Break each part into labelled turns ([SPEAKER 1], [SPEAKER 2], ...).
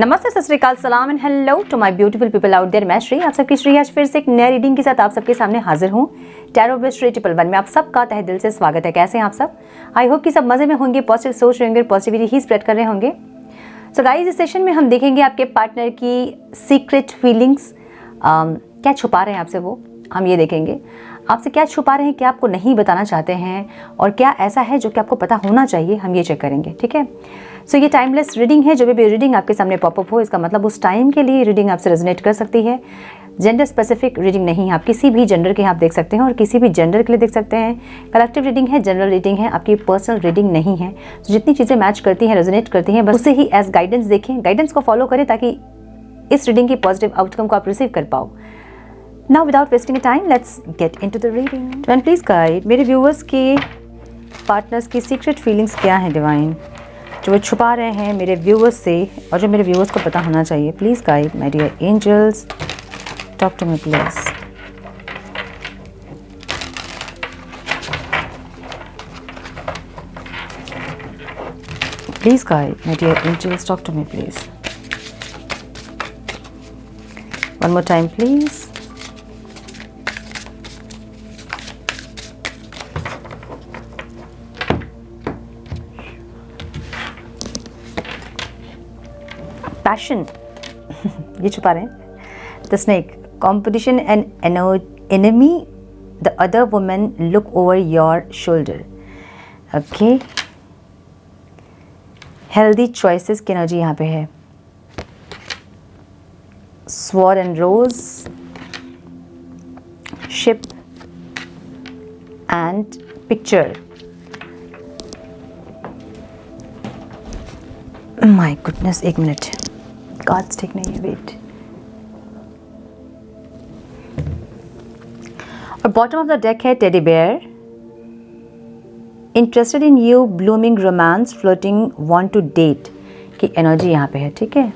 [SPEAKER 1] नमस्ते, सत श्री अकाल, सलाम and hello to my beautiful people out there. मैं श्री, आप सबकी श्री आज फिर से एक नई रीडिंग के साथ आप सबके सामने हाजिर हूँ। टैरो विद श्री 111 में आप सबका तहे दिल से स्वागत है। कैसे हैं आप सब? आई होप कि सब मजे में होंगे, पॉजिटिव सोच रहे होंगे, पॉजिटिविटी ही स्प्रेड कर रहे होंगे। सो गाइस, इस सेशन में हम देखेंगे आपके पार्टनर की सीक्रेट फीलिंग्स, क्या छुपा रहे हैं आपसे वो, हम ये देखेंगे। आपसे क्या छुपा रहे हैं, क्या आपको नहीं बताना चाहते हैं, और क्या ऐसा है जो कि आपको पता होना चाहिए, हम ये चेक करेंगे। ठीक है। सो ये टाइमलेस रीडिंग है। जो भी रीडिंग आपके सामने पॉपअप हो, इसका मतलब उस टाइम के लिए रीडिंग आपसे रेजोनेट कर सकती है। जेंडर स्पेसिफिक रीडिंग नहीं है, आप किसी भी जेंडर के आप देख सकते हैं और किसी भी जेंडर के लिए देख सकते हैं। कलेक्टिव रीडिंग है, जनरल रीडिंग है, आपकी पर्सनल रीडिंग नहीं है। तो जितनी चीज़ें मैच करती हैं, रेजोनेट करती हैं, बस उसे ही एज गाइडेंस देखें, गाइडेंस को फॉलो करें ताकि इस रीडिंग की पॉजिटिव आउटकम को आप रिसीव कर पाओ। Now without wasting time, let's get into the reading. Divine, please guide मेरे व्यूअर्स के पार्टनर्स की सीक्रेट फीलिंग्स क्या हैं डिवाइन, जो वो छुपा रहे हैं मेरे व्यूअर्स से और जो मेरे व्यूअर्स को पता होना चाहिए। Please guide my dear angels, talk to me please. Please guide my dear angels, talk to me please. One more time please. Passion ये छुपा रहे हैं। The snake, competition and enemy, the other women look over your shoulder. Okay, healthy choices की energy यहाँ पे है। Sword and rose, ship and picture. My goodness, एक minute, cards ठीक नहीं है, वेट। और बॉटम ऑफ द डेक है teddy bear, interested in you, blooming romance, floating, want to date की एनर्जी यहाँ पे है। ठीक है।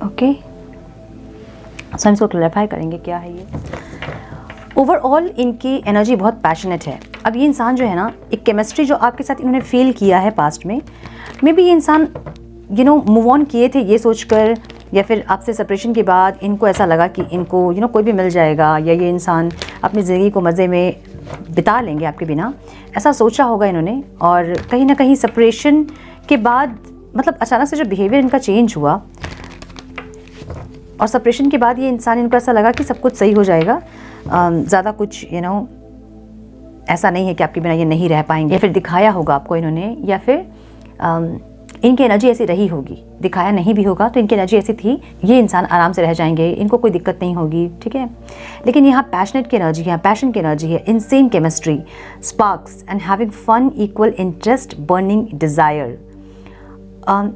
[SPEAKER 1] ओके, हम इसको क्लैरिफाई करेंगे क्या है ये। ओवरऑल इनकी एनर्जी बहुत पैशनेट है। अब ये इंसान जो है ना, एक केमिस्ट्री जो आपके साथ इन्होंने फील किया है पास्ट में, मे बी ये इंसान मूव ऑन किए थे ये सोचकर, या फिर आपसे सेपरेशन के बाद इनको ऐसा लगा कि इनको कोई भी मिल जाएगा, या ये इंसान अपनी ज़िंदगी को मज़े में बिता लेंगे आपके बिना, ऐसा सोचा होगा इन्होंने। और कहीं ना कहीं सेपरेशन के बाद, मतलब अचानक से जो बिहेवियर इनका चेंज हुआ, और सेपरेशन के बाद ये इंसान, इनको ऐसा लगा कि सब कुछ सही हो जाएगा, ज़्यादा कुछ ऐसा नहीं है कि आपके बिना ये नहीं रह पाएंगे, या फिर दिखाया होगा आपको इन्होंने, या फिर इनकी एनर्जी ऐसी रही होगी। दिखाया नहीं भी होगा तो इनकी एनर्जी ऐसी थी, ये इंसान आराम से रह जाएंगे, इनको कोई दिक्कत नहीं होगी। ठीक है। लेकिन यहाँ पैशनेट की एनर्जी है, पैशन की एनर्जी है, insane chemistry, sparks and having fun, equal interest, burning desire.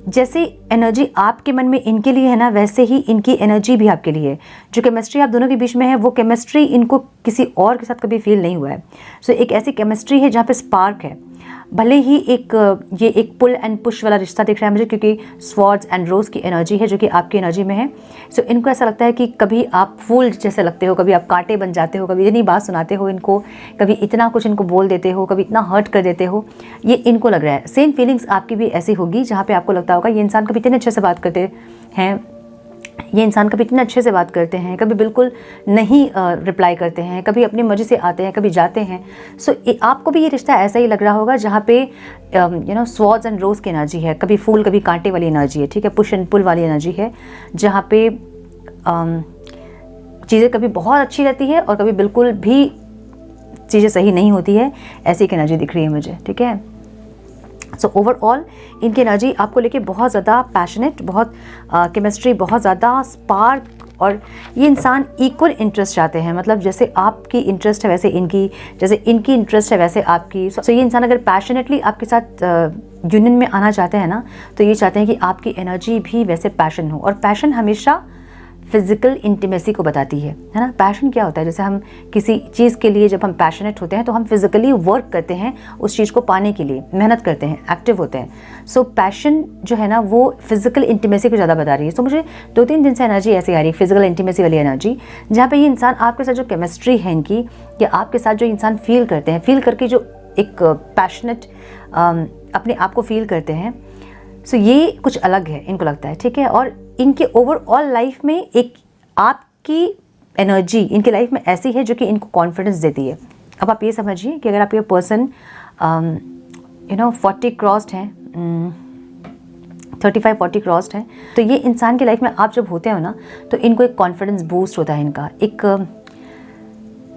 [SPEAKER 1] जैसे एनर्जी आपके मन में इनके लिए है ना, वैसे ही इनकी एनर्जी भी आपके लिए है। जो केमिस्ट्री आप दोनों के बीच में है, वो केमिस्ट्री इनको किसी और के साथ कभी फील नहीं हुआ है। सो एक ऐसी केमिस्ट्री है जहाँ पे स्पार्क है। भले ही ये एक पुल एंड पुश वाला रिश्ता दिख रहा है मुझे, क्योंकि स्वॉर्ड्स एंड रोज की एनर्जी है जो कि आपकी एनर्जी में है। सो इनको ऐसा लगता है कि कभी आप फूल जैसे लगते हो, कभी आप कांटे बन जाते हो, कभी इतनी बात सुनाते हो इनको, कभी इतना कुछ इनको बोल देते हो, कभी इतना हर्ट कर देते हो, ये इनको लग रहा है। सेम फीलिंग्स आपकी भी ऐसी होगी, जहाँ पे आपको लगता होगा ये इंसान कभी इतने अच्छे से बात करते हैं, ये इंसान कभी इतने अच्छे से बात करते हैं, कभी बिल्कुल नहीं रिप्लाई करते हैं, कभी अपनी मर्जी से आते हैं, कभी जाते हैं। सो आपको भी ये रिश्ता ऐसा ही लग रहा होगा, जहाँ पे स्वॉर्ड्स एंड रोज की एनर्जी है, कभी फूल कभी कांटे वाली एनर्जी है। ठीक है। पुश एंड पुल वाली एनर्जी है, जहाँ पे चीज़ें कभी बहुत अच्छी रहती है और कभी बिल्कुल भी चीज़ें सही नहीं होती है। ऐसी एक एनर्जी दिख रही है मुझे। ठीक है। सो ओवरऑल इनकी एनर्जी आपको लेके बहुत ज़्यादा पैशनेट, बहुत केमिस्ट्री, बहुत ज़्यादा स्पार्क, और ये इंसान इक्वल इंटरेस्ट चाहते हैं। मतलब जैसे आपकी इंटरेस्ट है वैसे इनकी, जैसे इनकी इंटरेस्ट है वैसे आपकी। सो ये इंसान अगर पैशनेटली आपके साथ यूनियन में आना चाहते हैं ना, तो ये चाहते हैं कि आपकी एनर्जी भी वैसे पैशन हो। और पैशन हमेशा फिजिकल इंटीमेसी को बताती है ना। पैशन क्या होता है, जैसे हम किसी चीज़ के लिए जब हम पैशनेट होते हैं तो हम फिजिकली वर्क करते हैं उस चीज़ को पाने के लिए, मेहनत करते हैं, एक्टिव होते हैं। सो पैशन जो है ना वो फिजिकल इंटीमेसी को ज़्यादा बता रही है। सो मुझे 2-3 दिन से एनर्जी ऐसी आ रही है, फिजिकल इंटीमेसी वाली एनर्जी, जहाँ पे ये इंसान आपके साथ जो केमिस्ट्री है इनकी, या आपके साथ जो इंसान फील करते हैं, फील करके जो एक पैशनेट अपने आप को फील करते हैं, सो ये कुछ अलग है इनको लगता है, ठीक है। और इनके ओवरऑल लाइफ में एक आपकी एनर्जी इनकी लाइफ में ऐसी है जो कि इनको कॉन्फिडेंस देती है। अब आप ये समझिए कि अगर आप ये पर्सन 40 क्रॉस्ड हैं, 35-40 क्रॉस्ड हैं, तो ये इंसान की लाइफ में आप जब होते हो ना तो इनको एक कॉन्फिडेंस बूस्ट होता है इनका, एक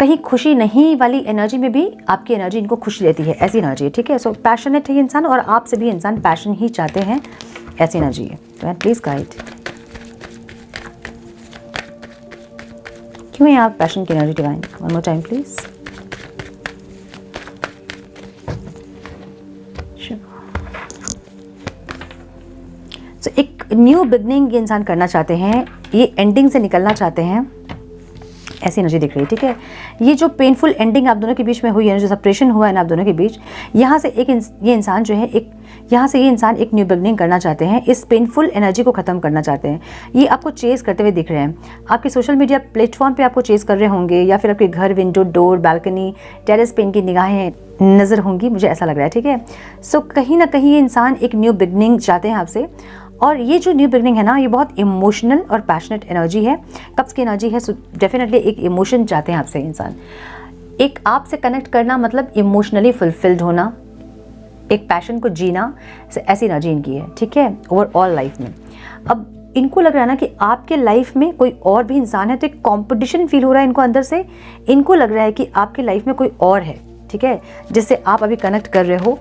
[SPEAKER 1] कहीं खुशी नहीं वाली एनर्जी में भी आपकी एनर्जी इनको खुशी देती है, ऐसी एनर्जी है, ठीक है। सो पैशनेट है ये इंसान और आपसे भी इंसान पैशन ही चाहते हैं, ऐसी एनर्जी है। तो प्लीज़ गाइड, क्यों है आप पैशन की energy divine? One more time please. So एक न्यू बिगनिंग ये इंसान करना चाहते हैं, ये एंडिंग से निकलना चाहते हैं, ऐसी एनर्जी दिख रही है, ठीक है। ये जो पेनफुल एंडिंग आप दोनों के बीच में हुई है, जो सेपरेशन हुआ है ना आप दोनों के बीच, यहाँ से ये इंसान जो है यहाँ से ये इंसान एक न्यू बिगनिंग करना चाहते हैं, इस पेनफुल एनर्जी को ख़त्म करना चाहते हैं। ये आपको चेस करते हुए दिख रहे हैं, आपके सोशल मीडिया प्लेटफॉर्म पे आपको चेस कर रहे होंगे, या फिर आपके घर, विंडो, डोर, बालकनी, टेरेस पे इनकी निगाहें नज़र होंगी, मुझे ऐसा लग रहा है, ठीक है। सो कहीं ना कहीं ये इंसान एक न्यू बिगनिंग चाहते हैं आपसे, और ये जो न्यू बिगनिंग है ना ये बहुत इमोशनल और पैशनेट एनर्जी है, कप्स की एनर्जी है। सो डेफिनेटली एक इमोशन चाहते हैं आपसे इंसान, एक आपसे कनेक्ट करना मतलब इमोशनली फुलफिल्ड होना, एक पैशन को जीना, ऐसी एनर्जी इनकी है, ठीक है, ओवरऑल लाइफ में। अब इनको लग रहा है ना कि आपके लाइफ में कोई और भी इंसान है, तो एक कॉम्पिटिशन फील हो रहा है इनको अंदर से। इनको लग रहा है कि आपके लाइफ में कोई और है, ठीक है, जिससे आप अभी कनेक्ट कर रहे हो।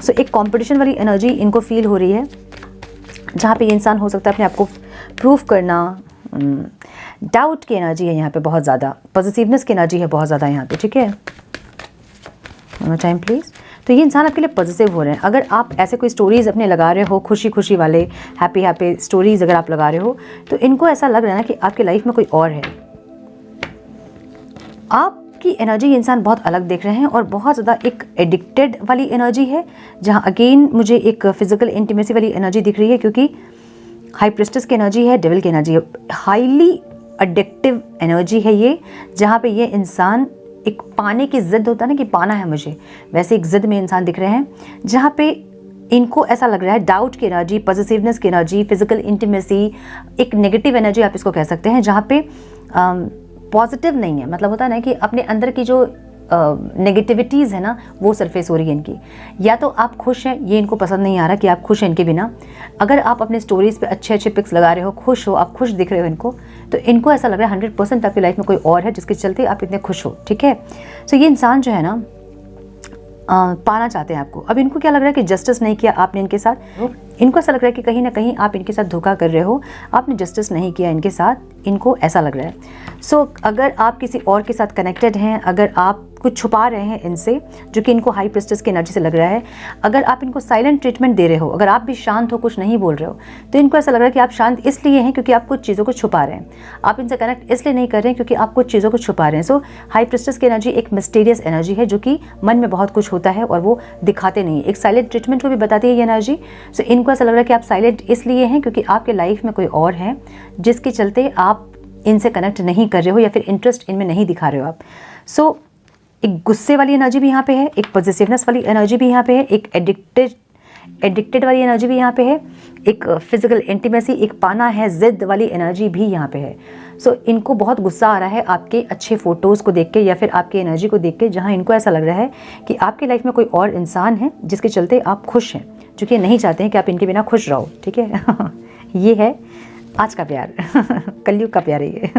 [SPEAKER 1] सो एक कंपटीशन वाली एनर्जी इनको फील हो रही है, जहाँ पे ये इंसान हो सकता है अपने आप को प्रूव करना। डाउट की एनर्जी है यहाँ पे बहुत ज़्यादा, पॉजिटिवनेस की एनर्जी है बहुत ज़्यादा यहाँ पे, ठीक है। Time please. तो ये इंसान आपके लिए पॉजिटिव हो रहे हैं। अगर आप ऐसे कोई स्टोरीज़ अपने लगा रहे हो, खुशी खुशी वाले हैप्पी स्टोरीज़ अगर आप लगा रहे हो, तो इनको ऐसा लग रहा है ना कि आपकी लाइफ में कोई और है। आपकी एनर्जी इंसान बहुत अलग देख रहे हैं, और बहुत ज़्यादा एक एडिक्टेड वाली एनर्जी है, जहाँ अगेन मुझे एक फिजिकल इंटीमेसी वाली एनर्जी दिख रही है, क्योंकि हाई प्रिस्टेस की एनर्जी है, डेविल की एनर्जी है, हाईली एडिक्टिव एनर्जी है ये, जहाँ पे ये इंसान एक पाने की जिद होता है ना कि पाना है मुझे, वैसे एक जिद में इंसान दिख रहे हैं, जहाँ पे इनको ऐसा लग रहा है डाउट की एनर्जी, पॉजिटिवनेस की एनर्जी, फिजिकल इंटीमेसी, एक नेगेटिव एनर्जी आप इसको कह सकते हैं, जहाँ पे पॉजिटिव नहीं है। मतलब होता है ना कि अपने अंदर की जो नेगेटिविटीज़ है ना वो सरफेस हो रही है इनकी। या तो आप खुश हैं, ये इनको पसंद नहीं आ रहा कि आप खुश हैं इनके बिना। अगर आप अपने स्टोरीज़ पे अच्छे अच्छे पिक्स लगा रहे हो, खुश हो, आप खुश दिख रहे हो इनको, तो इनको ऐसा लग रहा है 100% आपकी लाइफ में कोई और है जिसके चलते आप इतने खुश हो, ठीक है। सो ये इंसान जो है ना पाना चाहते हैं आपको। अब इनको क्या लग रहा है कि जस्टिस नहीं किया आपने इनके साथ, इनको ऐसा लग रहा है कि कहीं ना कहीं आप इनके साथ धोखा कर रहे हो, आपने जस्टिस नहीं किया इनके साथ, इनको ऐसा लग रहा है। सो अगर आप किसी और के साथ कनेक्टेड हैं, अगर आप कुछ छुपा रहे हैं इनसे, जो कि इनको हाई प्रिस्टेस की एनर्जी से लग रहा है, अगर आप इनको साइलेंट ट्रीटमेंट दे रहे हो, अगर आप भी शांत हो, कुछ नहीं बोल रहे हो, तो इनको ऐसा लग रहा है कि आप शांत इसलिए हैं क्योंकि आप कुछ चीज़ों को छुपा रहे हैं। आप इनसे कनेक्ट इसलिए नहीं कर रहे हैं क्योंकि आप कुछ चीज़ों को छुपा रहे हैं। सो हाई प्रिस्टेस की एनर्जी एक मिस्टीरियस एनर्जी है, जो कि मन में बहुत कुछ होता है और वो दिखाते नहीं है। एक साइलेंट ट्रीटमेंट को भी बताती है ये एनर्जी। सो इनको ऐसा लग रहा है कि आप साइलेंट इसलिए हैं क्योंकि आपके लाइफ में कोई और है, जिसके चलते आप इनसे कनेक्ट नहीं कर रहे हो या फिर इंटरेस्ट इनमें नहीं दिखा रहे हो आप। सो एक गुस्से वाली एनर्जी भी यहाँ पे है, एक पॉजिटिवनेस वाली एनर्जी भी यहाँ पे है, एक एडिक्टेड वाली एनर्जी भी यहाँ पे है, एक फिजिकल इंटीमेसी, एक पाना है, जिद वाली एनर्जी भी यहाँ पे है। सो इनको बहुत गुस्सा आ रहा है आपके अच्छे फ़ोटोज़ को देख के या फिर आपकी एनर्जी को देख के, जहाँ इनको ऐसा लग रहा है कि आपकी लाइफ में कोई और इंसान है जिसके चलते आप खुश हैं, जो कि नहीं चाहते हैं कि आप इनके बिना खुश रहो, ठीक है। ये है आज का प्यार, कलयुग का प्यार है ये।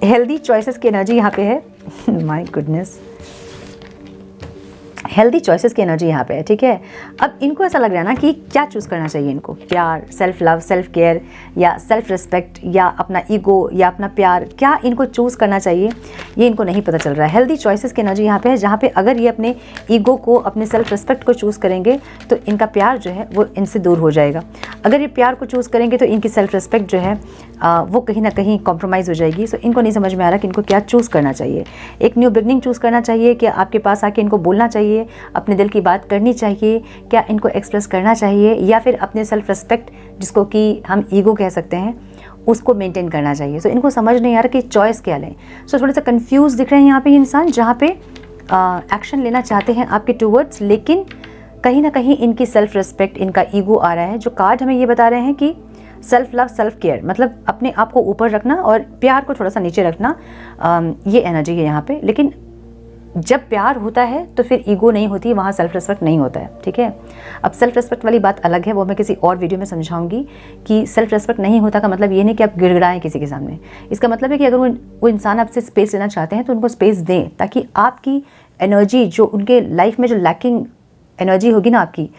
[SPEAKER 1] हेल्दी चॉइसेस की एनर्जी यहाँ पे है। माय गुडनेस, हेल्दी चॉइसेस की एनर्जी यहाँ पे है, ठीक है। अब इनको ऐसा लग रहा है ना कि क्या चूज़ करना चाहिए इनको, प्यार, सेल्फ लव, सेल्फ केयर या सेल्फ रिस्पेक्ट या अपना ईगो या अपना प्यार, क्या इनको चूज़ करना चाहिए ये इनको नहीं पता चल रहा है। हेल्दी चॉइसेस की एनर्जी यहाँ पे है, जहाँ पे अगर ये अपने ईगो को, अपने सेल्फ रिस्पेक्ट को चूज़ करेंगे तो इनका प्यार जो है वो इनसे दूर हो जाएगा। अगर ये प्यार को चूज़ करेंगे तो इनकी सेल्फ रिस्पेक्ट जो है वो कहीं ना कहीं कॉम्प्रोमाइज़ हो जाएगी। सो इनको नहीं समझ में आ रहा कि इनको क्या चूज़ करना चाहिए। एक न्यू बिगनिंग चूज़ करना चाहिए, कि आपके पास आके इनको बोलना चाहिए, अपने दिल की बात करनी चाहिए, क्या इनको एक्सप्रेस करना चाहिए, या फिर अपने सेल्फ रिस्पेक्ट जिसको कि हम ईगो कह सकते हैं उसको मेंटेन करना चाहिए। सो इनको समझ नहीं आ रहा कि चॉइस क्या लें। सो थोड़े से कंफ्यूज दिख रहे हैं यहाँ पे इंसान, जहाँ पे एक्शन लेना चाहते हैं आपके टूवर्ड्स, लेकिन कहीं ना कहीं इनकी सेल्फ रिस्पेक्ट, इनका ईगो आ रहा है। जो कार्ड हमें ये बता रहे हैं कि सेल्फ लव, सेल्फ केयर, मतलब अपने आप को ऊपर रखना और प्यार को थोड़ा सा नीचे रखना, ये एनर्जी है यहाँ पे। लेकिन जब प्यार होता है तो फिर ईगो नहीं होती, वहाँ सेल्फ रिस्पेक्ट नहीं होता है, ठीक है। अब सेल्फ रिस्पेक्ट वाली बात अलग है, वो मैं किसी और वीडियो में समझाऊंगी कि सेल्फ रिस्पेक्ट नहीं होता का मतलब ये नहीं कि आप गिड़गिड़ाएं किसी के सामने। इसका मतलब है कि अगर वो इंसान आपसे स्पेस लेना चाहते हैं तो उनको स्पेस दें, ताकि आपकी एनर्जी जो उनके लाइफ में जो लैकिंग एनर्जी होगी ना आपकी,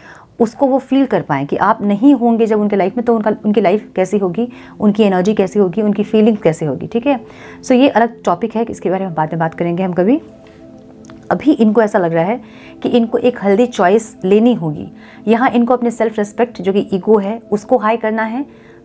[SPEAKER 1] उसको वो फील कर पाएँ कि आप नहीं होंगे जब उनके लाइफ में, तो उनकी लाइफ कैसी होगी, उनकी एनर्जी कैसी होगी, उनकी फीलिंग कैसे होगी, ठीक है। सो ये अलग टॉपिक है, इसके बारे में बाद में बात करेंगे हम कभी। अभी इनको ऐसा लग रहा है कि इनको एक हेल्दी चॉइस लेनी होगी। यहाँ इनको अपने सेल्फ रिस्पेक्ट जो कि ईगो है उसको हाई करना है।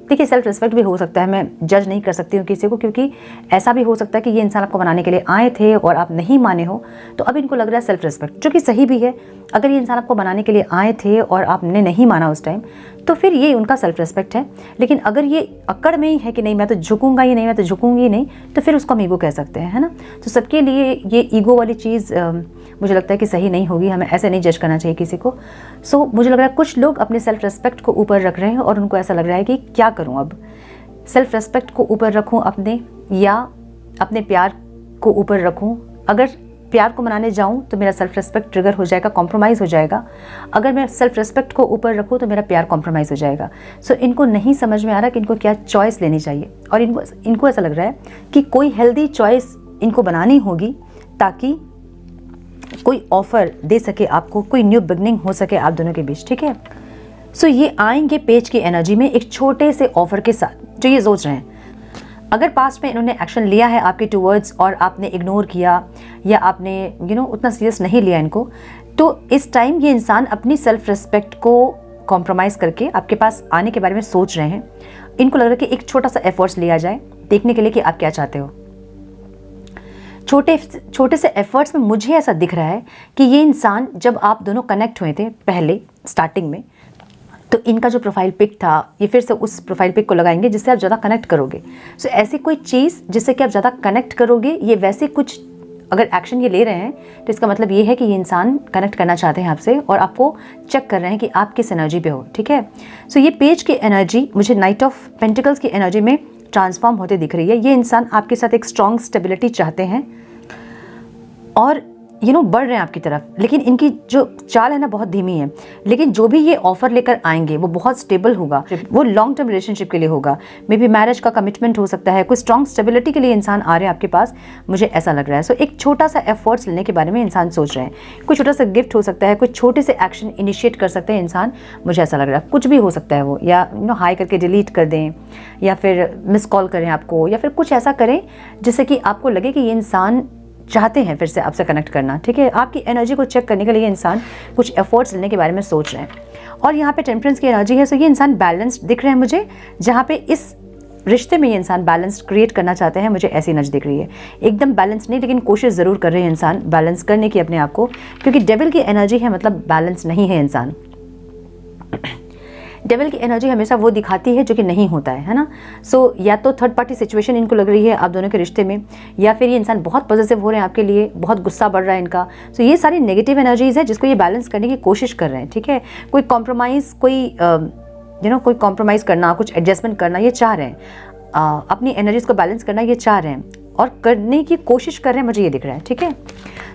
[SPEAKER 1] देखिए सेल्फ रिस्पेक्ट भी हो सकता है, मैं जज नहीं कर सकती हूँ किसी को, क्योंकि ऐसा भी हो सकता है कि ये इंसान आपको बनाने के लिए आए थे और आप नहीं माने हो, तो अब इनको लग रहा है सेल्फ रिस्पेक्ट, जो कि सही भी है। अगर ये इंसान आपको बनाने के लिए आए थे और आपने नहीं माना उस टाइम, तो फिर ये उनका सेल्फ रिस्पेक्ट है। लेकिन अगर ये अकड़ में ही है कि नहीं मैं तो झुकूंगा ही नहीं, मैं तो झुकूंगी ही नहीं, तो फिर उसको हम ईगो कह सकते हैं, है ना। तो सबके लिए ये ईगो वाली चीज़ मुझे लगता है कि सही नहीं होगी, हमें ऐसे नहीं जज करना चाहिए किसी को। सो मुझे लग रहा है कुछ लोग अपने सेल्फ रिस्पेक्ट को ऊपर रख रहे हैं और उनको ऐसा लग रहा है कि क्या करूं, अब सेल्फ रिस्पेक्ट को ऊपर रखूं अपने, या अपने प्यार को ऊपर रखूं। अगर प्यार को मनाने जाऊं तो मेरा सेल्फ रिस्पेक्ट ट्रिगर हो जाएगा, कॉम्प्रोमाइज़ हो जाएगा। अगर मैं सेल्फ रिस्पेक्ट को ऊपर रखूं तो मेरा प्यार कॉम्प्रोमाइज़ हो जाएगा। सो इनको नहीं समझ में आ रहा कि इनको क्या चॉइस लेनी चाहिए, और इनको ऐसा लग रहा है कि कोई हेल्दी चॉइस इनको बनानी होगी, ताकि कोई ऑफर दे सके आपको, कोई न्यू बिगनिंग हो सके आप दोनों के बीच, ठीक है। सो ये आएंगे पेज की एनर्जी में एक छोटे से ऑफर के साथ, जो ये सोच रहे हैं। अगर पास्ट में इन्होंने एक्शन लिया है आपके टूवर्ड्स और आपने इग्नोर किया, या आपने उतना सीरियस नहीं लिया इनको, तो इस टाइम ये इंसान अपनी सेल्फ रिस्पेक्ट को कॉम्प्रोमाइज़ करके आपके पास आने के बारे में सोच रहे हैं। इनको लग रहा है कि एक छोटा सा एफर्ट्स लिया जाए देखने के लिए कि आप क्या चाहते हो। छोटे से एफर्ट्स में मुझे ऐसा दिख रहा है कि ये इंसान, जब आप दोनों कनेक्ट हुए थे पहले स्टार्टिंग में, तो इनका जो प्रोफाइल पिक था ये फिर से उस प्रोफाइल पिक को लगाएंगे जिससे आप ज़्यादा कनेक्ट करोगे। सो ऐसी कोई चीज़ जिससे कि आप ज़्यादा कनेक्ट करोगे, ये वैसे कुछ अगर एक्शन ये ले रहे हैं तो इसका मतलब ये है कि ये इंसान कनेक्ट करना चाहते हैं आपसे और आपको चेक कर रहे हैं कि आप किस एनर्जी पे हो, ठीक है। सो ये पेज की एनर्जी मुझे नाइट ऑफ पेंटिकल्स की एनर्जी में ट्रांसफॉर्म होते दिख रही है। ये इंसान आपके साथ एक स्ट्रॉन्ग स्टेबिलिटी चाहते हैं और बढ़ रहे हैं आपकी तरफ, लेकिन इनकी जो चाल है ना बहुत धीमी है। लेकिन जो भी ये ऑफर लेकर आएंगे वो बहुत स्टेबल होगा, वो लॉन्ग टर्म रिलेशनशिप के लिए होगा, मे बी मैरिज का कमिटमेंट हो सकता है, कोई स्ट्रॉन्ग स्टेबिलिटी के लिए इंसान आ रहे हैं आपके पास, मुझे ऐसा लग रहा है। सो एक छोटा सा एफर्ट्स लेने के बारे में इंसान सोच रहे हैं। कोई छोटा सा गिफ्ट हो सकता है, कोई छोटे से एक्शन इनिशिएट कर सकते हैं इंसान, मुझे ऐसा लग रहा है। कुछ भी हो सकता है वो, या हाई करके डिलीट कर दें, या फिर मिस कॉल करें आपको, या फिर कुछ ऐसा करें जिससे कि आपको लगे कि ये इंसान चाहते हैं फिर से आपसे कनेक्ट करना, ठीक है। आपकी एनर्जी को चेक करने के लिए इंसान कुछ एफर्ट्स लेने के बारे में सोच रहे हैं। और यहाँ पे टेम्परेंस की एनर्जी है, सो ये इंसान बैलेंस्ड दिख रहे हैं मुझे, जहाँ पे इस रिश्ते में ये इंसान बैलेंस क्रिएट करना चाहते हैं, मुझे ऐसी एनर्जी दिख रही है। एकदम बैलेंस नहीं, लेकिन कोशिश ज़रूर कर रहे हैं इंसान बैलेंस करने की अपने आप को, क्योंकि डेविल की एनर्जी है, मतलब बैलेंस नहीं है इंसान। डेविल की एनर्जी हमेशा वो दिखाती है जो कि नहीं होता है ना। सो या तो थर्ड पार्टी सिचुएशन इनको लग रही है आप दोनों के रिश्ते में, या फिर ये इंसान बहुत पॉजिटिव हो रहे हैं आपके लिए, बहुत गुस्सा बढ़ रहा है इनका। सो ये सारी नेगेटिव एनर्जीज है जिसको ये बैलेंस करने की कोशिश कर रहे हैं, ठीक है। कोई कॉम्प्रोमाइज़, कोई कॉम्प्रोमाइज़ करना, कुछ एडजस्टमेंट करना ये चाह रहे हैं, अपनी एनर्जीज को बैलेंस करना ये चाह रहे हैं और करने की कोशिश कर रहे हैं, मुझे ये दिख रहा है, ठीक है।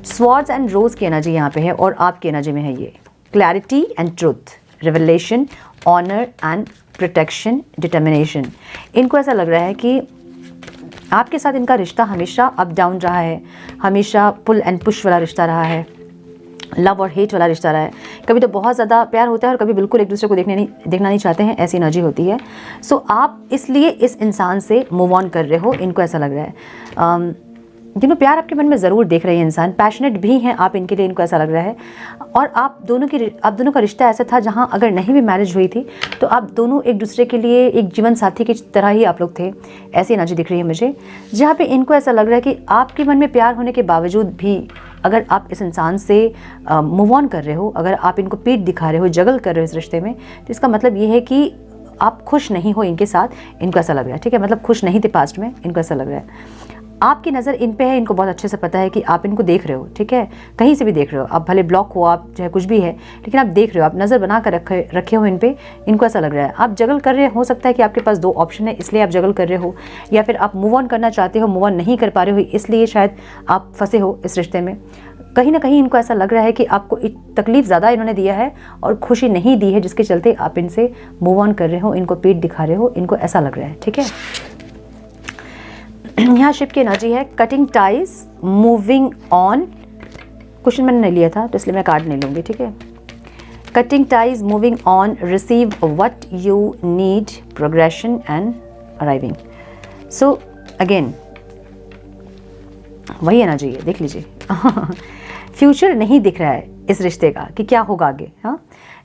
[SPEAKER 1] स्वॉर्ड्स एंड रोज की एनर्जी यहाँ पे है और आपकी एनर्जी में है ये clarity and truth, revelation, honour and protection, determination. इनको ऐसा लग रहा है कि आपके साथ इनका रिश्ता हमेशा अप डाउन रहा है, हमेशा पुल एंड पुश वाला रिश्ता रहा है। लव और हेट वाला रिश्ता रहा है। कभी तो बहुत ज़्यादा प्यार होता है और कभी बिल्कुल एक दूसरे को देखना नहीं चाहते हैं, ऐसी एनर्जी होती है। सो आप इसलिए इस इंसान से मूव ऑन कर रहे हो, इनको ऐसा लग रहा है। प्यार आपके मन में ज़रूर देख रहे हैं इंसान, पैशनेट भी हैं आप इनके लिए, इनको ऐसा लग रहा है। और आप दोनों का रिश्ता ऐसा था जहां अगर नहीं भी मैरिज हुई थी तो आप दोनों एक दूसरे के लिए एक जीवन साथी की तरह ही आप लोग थे, ऐसी एनर्जी दिख रही है मुझे। जहाँ पे इनको ऐसा लग रहा है कि आपके मन में प्यार होने के बावजूद भी अगर आप इस इंसान से मूव ऑन कर रहे हो, अगर आप इनको पीठ दिखा रहे हो, जगल कर रहे हो इस रिश्ते में, तो इसका मतलब ये है कि आप खुश नहीं हो इनके साथ, इनको ऐसा लग रहा है। ठीक है, मतलब खुश नहीं थे पास्ट में, इनको ऐसा लग रहा है। आपकी नज़र इन पे है, इनको बहुत अच्छे से पता है कि आप इनको देख रहे हो। ठीक है, कहीं से भी देख रहे हो, आप भले ब्लॉक हो, आप चाहे कुछ भी है, लेकिन आप देख रहे हो, आप नज़र बना कर रखे हो इन पे, इनको ऐसा लग रहा है। आप जगल कर रहे हो सकता है कि आपके पास 2 ऑप्शन है, इसलिए आप जगल कर रहे हो, या फिर आप मूव ऑन करना चाहते हो, मूव ऑन नहीं कर पा रहे हो, इसलिए शायद आप फंसे हो इस रिश्ते में। कहीं ना कहीं इनको ऐसा लग रहा है कि आपको तकलीफ ज़्यादा इन्होंने दिया है और खुशी नहीं दी है, जिसके चलते आप इनसे मूव ऑन कर रहे हो, इनको पीठ दिखा रहे हो, इनको ऐसा लग रहा है। ठीक है, यहाँ शिप की एनर्जी है cutting ties, moving on. Question मैंने नहीं लिया था तो इसलिए मैं कार्ड नहीं लूँगी। ठीक है, cutting ties, moving on, receive what you need, progression and arriving. So again वही एनर्जी है, देख लीजिए। फ्यूचर नहीं दिख रहा है इस रिश्ते का कि क्या होगा आगे। हाँ,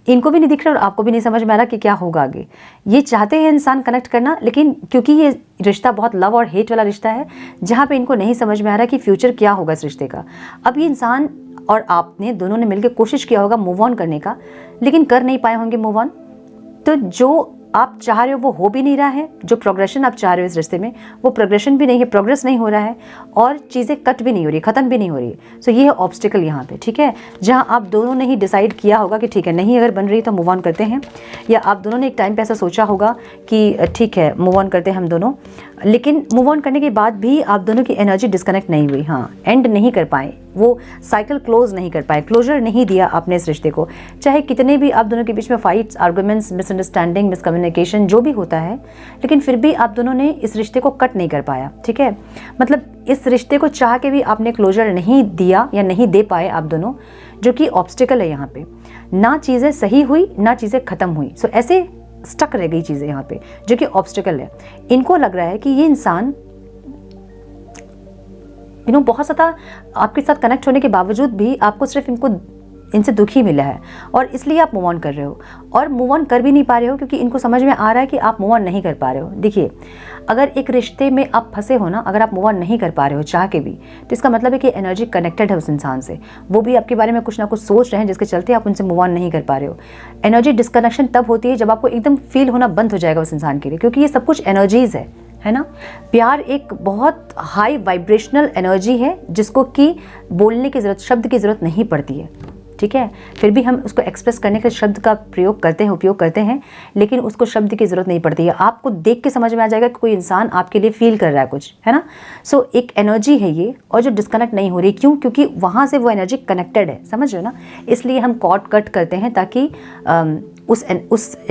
[SPEAKER 1] इनको भी नहीं दिख रहा और आपको भी नहीं समझ में आ रहा कि क्या होगा आगे। ये चाहते हैं इंसान कनेक्ट करना, लेकिन क्योंकि ये रिश्ता बहुत लव और हेट वाला रिश्ता है, जहाँ पे इनको नहीं समझ में आ रहा कि फ्यूचर क्या होगा इस रिश्ते का। अब ये इंसान और आपने दोनों ने मिलकर कोशिश किया होगा मूव ऑन करने का, लेकिन कर नहीं पाए होंगे मूव ऑन। तो जो आप चाह रहे हो वो हो भी नहीं रहा है, जो प्रोग्रेशन आप चाह रहे हो इस रिश्ते में वो प्रोग्रेशन भी नहीं है, प्रोग्रेस नहीं हो रहा है, और चीज़ें कट भी नहीं हो रही, ख़त्म भी नहीं हो रही है। सो ये है ऑब्स्टिकल यहाँ पे। ठीक है, जहाँ आप दोनों ने ही डिसाइड किया होगा कि ठीक है, नहीं अगर बन रही तो मूव ऑन करते हैं, या आप दोनों ने एक टाइम पे ऐसा सोचा होगा कि ठीक है मूव ऑन करते हैं हम दोनों, लेकिन मूव ऑन करने के बाद भी आप दोनों की एनर्जी डिस्कनेक्ट नहीं हुई। हाँ, एंड नहीं कर पाए, वो साइकिल क्लोज नहीं कर पाए, क्लोजर नहीं दिया आपने इस रिश्ते को। चाहे कितने भी आप दोनों के बीच में फाइट्स, आर्गुमेंट्स, मिसअंडरस्टैंडिंग, मिसकम्युनिकेशन जो भी होता है, लेकिन फिर भी आप दोनों ने इस रिश्ते को कट नहीं कर पाया। ठीक है, मतलब इस रिश्ते को चाह के भी आपने क्लोजर नहीं दिया या नहीं दे पाए आप दोनों, जो कि ऑब्स्टिकल है यहाँ पे। ना चीज़ें सही हुई ना चीज़ें ख़त्म हुई। सो ऐसे स्टक रह गई चीज़ें यहाँ पे, जो कि ऑब्स्टिकल है। इनको लग रहा है कि ये इंसान बहुत ज़्यादा आपके साथ कनेक्ट होने के बावजूद भी आपको सिर्फ इनसे दुख ही मिला है, और इसलिए आप मूव ऑन कर रहे हो, और मूव ऑन कर भी नहीं पा रहे हो क्योंकि इनको समझ में आ रहा है कि आप मूव ऑन नहीं कर पा रहे हो। देखिए, अगर एक रिश्ते में आप फंसे हो ना, अगर आप मूव ऑन नहीं कर पा रहे हो चाह के भी, तो इसका मतलब है कि एनर्जी कनेक्टेड है उस इंसान से, वो भी आपके बारे में कुछ ना कुछ सोच रहे हैं, जिसके चलते आप उनसे मूव ऑन नहीं कर पा रहे हो। एनर्जी डिस्कनेक्शन तब होती है जब आपको एकदम फील होना बंद हो जाएगा उस इंसान के लिए, क्योंकि ये सब कुछ एनर्जीज है ना। प्यार एक बहुत हाई वाइब्रेशनल एनर्जी है, जिसको कि बोलने की ज़रूरत, शब्द की ज़रूरत नहीं पड़ती है। ठीक है, फिर भी हम उसको एक्सप्रेस करने के शब्द का प्रयोग करते हैं, उपयोग करते हैं, लेकिन उसको शब्द की ज़रूरत नहीं पड़ती है। आपको देख के समझ में आ जाएगा कि कोई इंसान आपके लिए फील कर रहा है कुछ, है ना। सो एक एनर्जी है ये, और जो डिस्कनेक्ट नहीं हो रही। क्यों? क्योंकि वहाँ से वो एनर्जी कनेक्टेड है, समझ रहे हो ना। इसलिए हम कॉर्ड कट करते हैं ताकि उस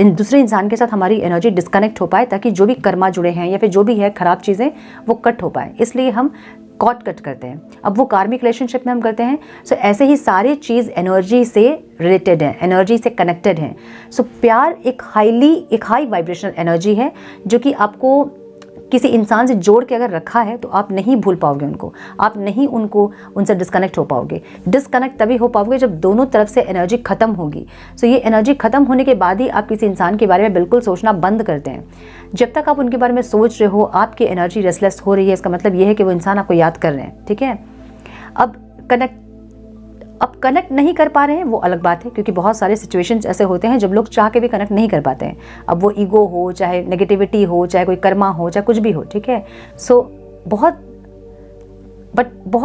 [SPEAKER 1] दूसरे इंसान के साथ हमारी एनर्जी डिस्कनेक्ट हो पाए, ताकि जो भी कर्मा जुड़े हैं या फिर जो भी है ख़राब चीज़ें वो कट हो पाए, इसलिए हम कॉर्ड कट करते हैं। अब वो कार्मिक रिलेशनशिप में हम करते हैं। सो ऐसे ही सारी चीज़ एनर्जी से रिलेटेड है, एनर्जी से कनेक्टेड है। सो प्यार एक हाई वाइब्रेशनल एनर्जी है, जो कि आपको किसी इंसान से जोड़ के अगर रखा है तो आप नहीं भूल पाओगे उनको, आप नहीं उनसे डिस्कनेक्ट हो पाओगे। डिस्कनेक्ट तभी हो पाओगे जब दोनों तरफ से एनर्जी ख़त्म होगी। सो ये एनर्जी ख़त्म होने के बाद ही आप किसी इंसान के बारे में बिल्कुल सोचना बंद करते हैं। जब तक आप उनके बारे में सोच रहे हो, आपकी एनर्जी रेस्टलेस हो रही है, इसका मतलब ये है कि वो इंसान आपको याद कर रहे हैं। ठीक है, अब कनेक्ट नहीं कर पा रहे हैं वो अलग बात है, क्योंकि बहुत सारे सिचुएशंस ऐसे होते हैं जब लोग चाह के भी कनेक्ट नहीं कर पाते हैं। अब वो ईगो हो, चाहे नेगेटिविटी हो, चाहे कोई कर्मा हो, चाहे कुछ भी हो। ठीक है, सो बहुत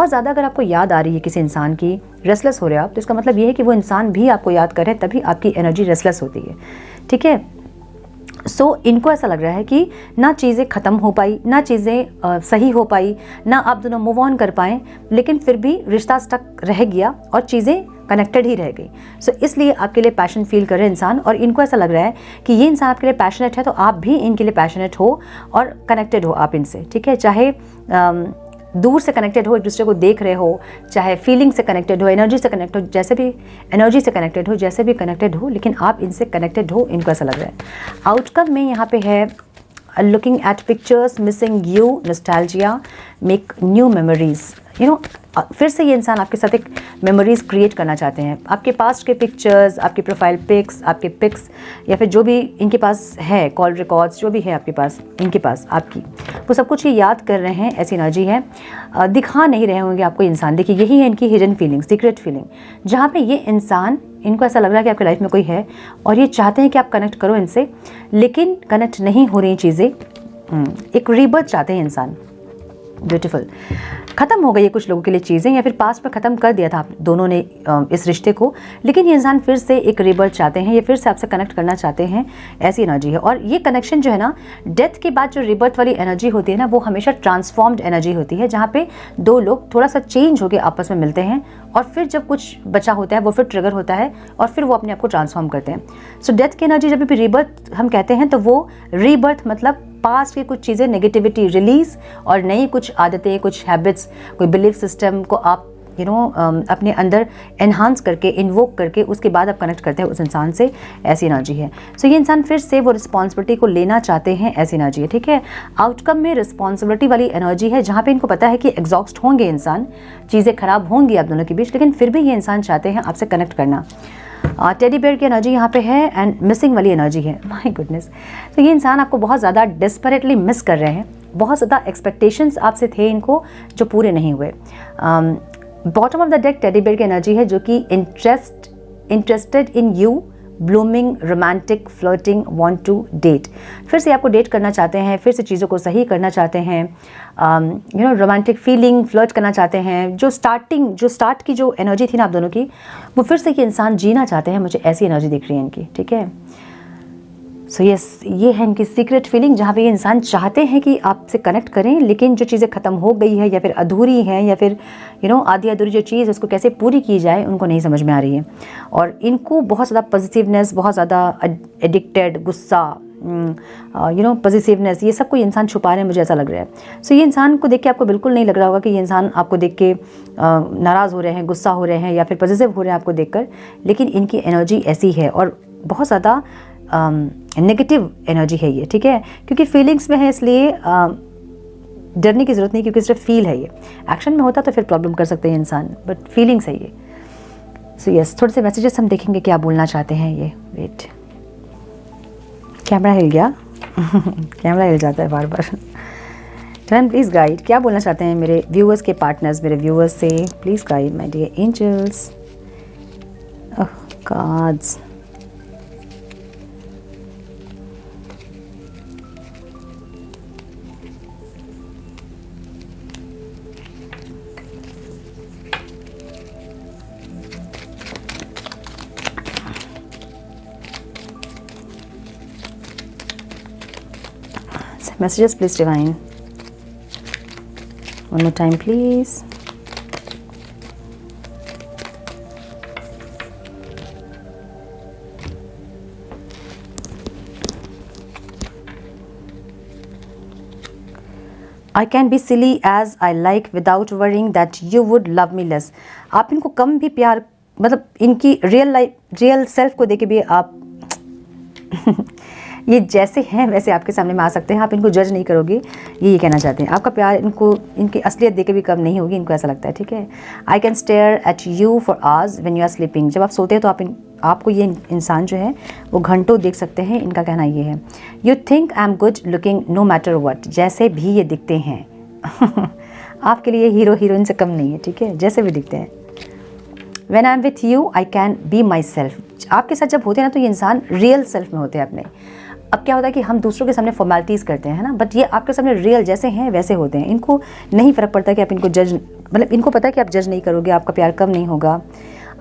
[SPEAKER 1] ज़्यादा अगर आपको याद आ रही है किसी इंसान की, रेस्टलेस हो रहे हो आप, तो इसका मतलब ये है कि वो इंसान भी आपको याद करे, तभी आपकी एनर्जी रेस्टलेस होती है। ठीक है, सो इनको ऐसा लग रहा है कि ना चीज़ें ख़त्म हो पाई, ना चीज़ें सही हो पाई, ना आप दोनों मूव ऑन कर पाएँ, लेकिन फिर भी रिश्ता स्टक रह गया और चीज़ें कनेक्टेड ही रह गई। सो इसलिए आपके लिए पैशन फील कर रहे हैं इंसान, और इनको ऐसा लग रहा है कि ये इंसान आपके लिए पैशनेट है, तो आप भी इनके लिए पैशनेट हो और कनेक्टेड हो आप इनसे। ठीक है, चाहे दूर से कनेक्टेड हो, एक दूसरे को देख रहे हो, चाहे फीलिंग से कनेक्टेड हो, एनर्जी से कनेक्टेड हो, जैसे भी एनर्जी से कनेक्टेड हो, जैसे भी कनेक्टेड हो, लेकिन आप इनसे कनेक्टेड हो, इनको ऐसा लग रहा है। आउटकम में यहाँ पे है looking at pictures, missing you, nostalgia, make new memories. फिर से ये इंसान आपके साथ एक मेमोरीज क्रिएट करना चाहते हैं। आपके पास्ट के पिक्चर्स, आपके प्रोफाइल पिक्स, आपके पिक्स, या फिर जो भी इनके पास है, कॉल रिकॉर्ड्स जो भी है आपके पास, इनके पास आपकी, वो सब कुछ ये याद कर रहे हैं। ऐसी एनर्जी है, दिखा नहीं रहे होंगे आपको इंसान। देखिए, यही है इनकी हिडन फीलिंग, सीक्रेट फीलिंग, जहाँ पे ये इंसान, इनको ऐसा लग रहा है कि आपकी लाइफ में कोई है और ये चाहते हैं कि आप कनेक्ट करो इनसे, लेकिन कनेक्ट नहीं हो रही चीज़ें। एक रीबर्थ चाहते हैं इंसान। ब्यूटीफुल। ख़त्म हो गई है कुछ लोगों के लिए चीज़ें, या फिर पास्ट में ख़त्म कर दिया था आप दोनों ने इस रिश्ते को, लेकिन ये इंसान फिर से एक रीबर्थ चाहते हैं, ये फिर से आपसे कनेक्ट करना चाहते हैं। ऐसी एनर्जी है। और ये कनेक्शन जो है ना, डेथ के बाद जो रीबर्थ वाली एनर्जी होती है ना, वो हमेशा ट्रांसफॉर्म्ड एनर्जी होती है, जहाँ पे दो लोग थोड़ा सा चेंज होकर आपस में मिलते हैं और फिर जब कुछ बचा होता है वो फिर ट्रिगर होता है और फिर वो अपने आप को ट्रांसफॉर्म करते हैं। सो डेथ की एनर्जी जब भी रीबर्थ हम कहते हैं तो वो रीबर्थ मतलब पास्ट की कुछ चीज़ें, नेगेटिविटी रिलीज और नई कुछ आदतें, कुछ हैबिट्स, कोई बिलीफ सिस्टम को आप अपने अंदर एनहांस करके, इन्वोक करके, उसके बाद आप कनेक्ट करते हैं उस इंसान से। ऐसी एनर्जी है। सो ये इंसान फिर से वो रिस्पॉन्सिबिलिटी को लेना चाहते हैं। ऐसी एनर्जी है। ठीक है। आउटकम में रिस्पॉन्सिबिलिटी वाली एनर्जी है, जहाँ पे इनको पता है कि एग्जॉस्ट होंगे इंसान, चीज़ें खराब होंगी आप दोनों के बीच, लेकिन फिर भी ये इंसान चाहते हैं आपसे कनेक्ट करना। टेडी बेयर की एनर्जी यहाँ पे है एंड मिसिंग वाली एनर्जी है। My goodness. तो ये इंसान आपको बहुत ज़्यादा डेस्परेटली मिस कर रहे हैं। बहुत ज़्यादा एक्सपेक्टेशंस आपसे थे इनको जो पूरे नहीं हुए। Bottom of the deck teddy bear की एनर्जी है, जो कि interested in you, blooming, romantic, flirting, want to date. फिर से आपको डेट करना चाहते हैं, फिर से चीज़ों को सही करना चाहते हैं, रोमांटिक फीलिंग, फ्लर्ट करना चाहते हैं। जो स्टार्ट की जो एनर्जी थी ना आप दोनों की, वो फिर से ये इंसान जीना चाहते हैं। मुझे ऐसी एनर्जी दिख रही है इनकी। ठीक है। सो यस, ये है इनकी सीक्रेट फीलिंग, जहाँ पे ये इंसान चाहते हैं कि आपसे कनेक्ट करें, लेकिन जो चीज़ें ख़त्म हो गई है या फिर अधूरी हैं या फिर आधी अधूरी जो चीज़ है उसको कैसे पूरी की जाए, उनको नहीं समझ में आ रही है। और इनको बहुत ज़्यादा पॉजिटिवनेस, बहुत ज़्यादा एडिक्टेड, गुस्सा, पॉजिटिवनेस, ये सब कोई इंसान छुपा रहे हैं, मुझे ऐसा लग रहा है। सो ये इंसान को देख के आपको बिल्कुल नहीं लग रहा होगा कि ये इंसान आपको देख के नाराज़ हो रहे हैं, गुस्सा हो रहे हैं या फिर पॉजिटिव हो रहे हैं आपको देखकर, लेकिन इनकी एनर्जी ऐसी है और बहुत ज़्यादा नेगेटिव एनर्जी है ये। ठीक है। क्योंकि फीलिंग्स में है, इसलिए डरने की ज़रूरत नहीं, क्योंकि सिर्फ फील है ये। एक्शन में होता तो फिर प्रॉब्लम कर सकते हैं इंसान, बट फीलिंग्स है ये। सो यस, थोड़े से मैसेजेस हम देखेंगे क्या बोलना चाहते हैं ये। वेट, कैमरा हिल गया। कैमरा हिल जाता है बार बार। टर्न प्लीज़ गाइड, क्या बोलना चाहते हैं मेरे व्यूअर्स के पार्टनर्स, मेरे व्यूअर्स से। Please guide my dear angels. Cards, messages please divine, one more time please. I can be silly as I like without worrying that you would love me less. आप इनको कम भी प्यार, मतलब इनकी real self को देके भी आप ये जैसे हैं वैसे आपके सामने में आ सकते हैं, आप इनको जज नहीं करोगे, ये कहना चाहते हैं। आपका प्यार इनको, इनकी असलियत देके भी कम नहीं होगी, इनको ऐसा लगता है। ठीक है। I can stare at you for hours when you are sleeping. जब आप सोते हैं तो आपको ये इंसान जो है वो घंटों देख सकते हैं, इनका कहना ये है। You think I am good looking no matter what, जैसे भी ये दिखते हैं आपके लिए हीरो हीरोइन से कम नहीं है। ठीक है। जैसे भी दिखते हैं। When I am with you I can be my self. आपके साथ जब होते हैं ना तो ये इंसान रियल सेल्फ में होते हैं अपने। अब क्या होता है कि हम दूसरों के सामने फॉर्मेलिटीज़ करते हैं ना, बट ये आपके सामने रियल जैसे हैं वैसे होते हैं। इनको नहीं फ़र्क पड़ता कि आप इनको जज, मतलब इनको पता है कि आप जज नहीं करोगे, आपका प्यार कम नहीं होगा।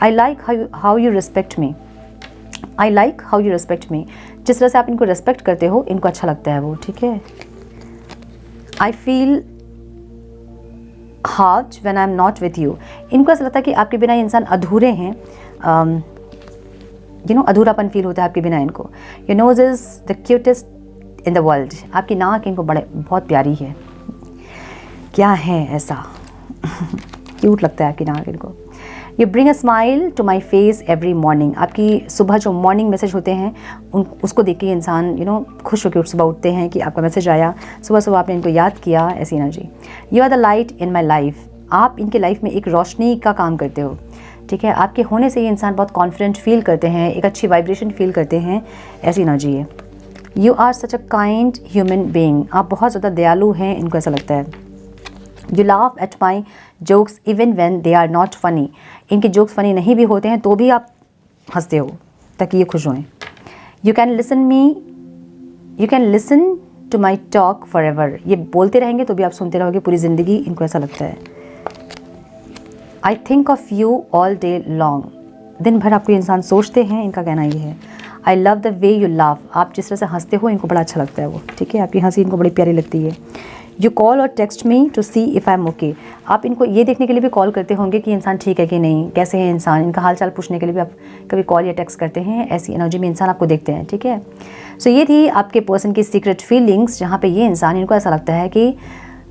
[SPEAKER 1] I like how you respect me, I like how you respect मी। जिस तरह से आप इनको रिस्पेक्ट करते हो, इनको अच्छा लगता है वो। ठीक है। I feel hard when I am not with you. इनको ऐसा लगता है कि आपके बिना इंसान अधूरे हैं, अधूरापन फील होता है आपके बिना इनको। Your nose is the cutest in the world. आपकी नाक इनको बहुत प्यारी है। क्या है ऐसा क्यूट लगता है आपकी नाक इनको। You bring a smile to my face every morning. आपकी सुबह जो मॉर्निंग मैसेज होते हैं उसको देख के इंसान खुश होकर सुबह उठते हैं कि आपका मैसेज आया, सुबह सुबह आपने इनको याद किया, ऐसी energy. You are the light in my life. आप इनके लाइफ में एक रोशनी का काम करते हो, ठीक है। आपके होने से ये इंसान बहुत कॉन्फिडेंट फील करते हैं, एक अच्छी वाइब्रेशन फील करते हैं, ऐसी एनर्जी है। You are such a kind human being. आप बहुत ज़्यादा दयालु हैं, इनको ऐसा लगता है। You laugh at my jokes even when they are not funny. इनके जोक्स फ़नी नहीं भी होते हैं तो भी आप हंसते हो ताकि ये खुश होएं। You can listen to my talk for ever. ये बोलते रहेंगे तो भी आप सुनते रहोगे पूरी ज़िंदगी, इनको ऐसा लगता है। I think of you all day long. दिन भर आपको इंसान सोचते हैं, इनका कहना ये है। I love the way you laugh. आप जिस तरह से हंसते हो इनको बड़ा अच्छा लगता है वो, ठीक है। आपकी हंसी इनको बड़ी प्यारी लगती है। यू कॉल और text me to see if I am okay. आप इनको ये देखने के लिए भी कॉल करते होंगे कि इंसान ठीक है कि नहीं, कैसे है इंसान, इनका हाल चाल पूछने के लिए भी आप कभी कॉल या टेक्स्ट करते हैं। ऐसी एनर्जी में इंसान आपको देखते हैं, ठीक है। सो ये थी आपके पर्सन की सीक्रेट फीलिंग्स, जहाँ पे ये इंसान, इनको ऐसा लगता है कि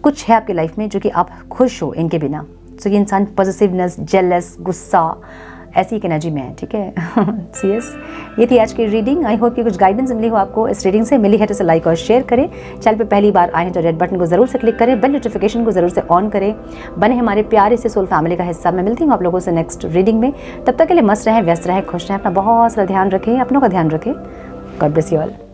[SPEAKER 1] कुछ है आपकी लाइफ में जो कि आप खुश हो इनके बिना। सो ये इंसान पॉजिटिवनेस, जेलस, गुस्सा, ऐसी एक एनर्जी में है, ठीक है। सीरियस। ये थी आज की रीडिंग। आई होप कि कुछ गाइडेंस मिली हो आपको इस रीडिंग से। मिली है तो इसे लाइक और शेयर करें। चैनल पे पहली बार आए हैं तो रेड बटन को ज़रूर से क्लिक करें, बेल नोटिफिकेशन को ज़रूर से ऑन करें, बने हमारे प्यारे से सोल फैमिली का हिस्सा। मैं मिलती हूँ आप लोगों से नेक्स्ट रीडिंग में। तब तक के लिए मस्त रहें, व्यस्त रहें, खुश रहें, अपना बहुत सारा ध्यान रखें, अपनों का ध्यान रखें। God bless you all.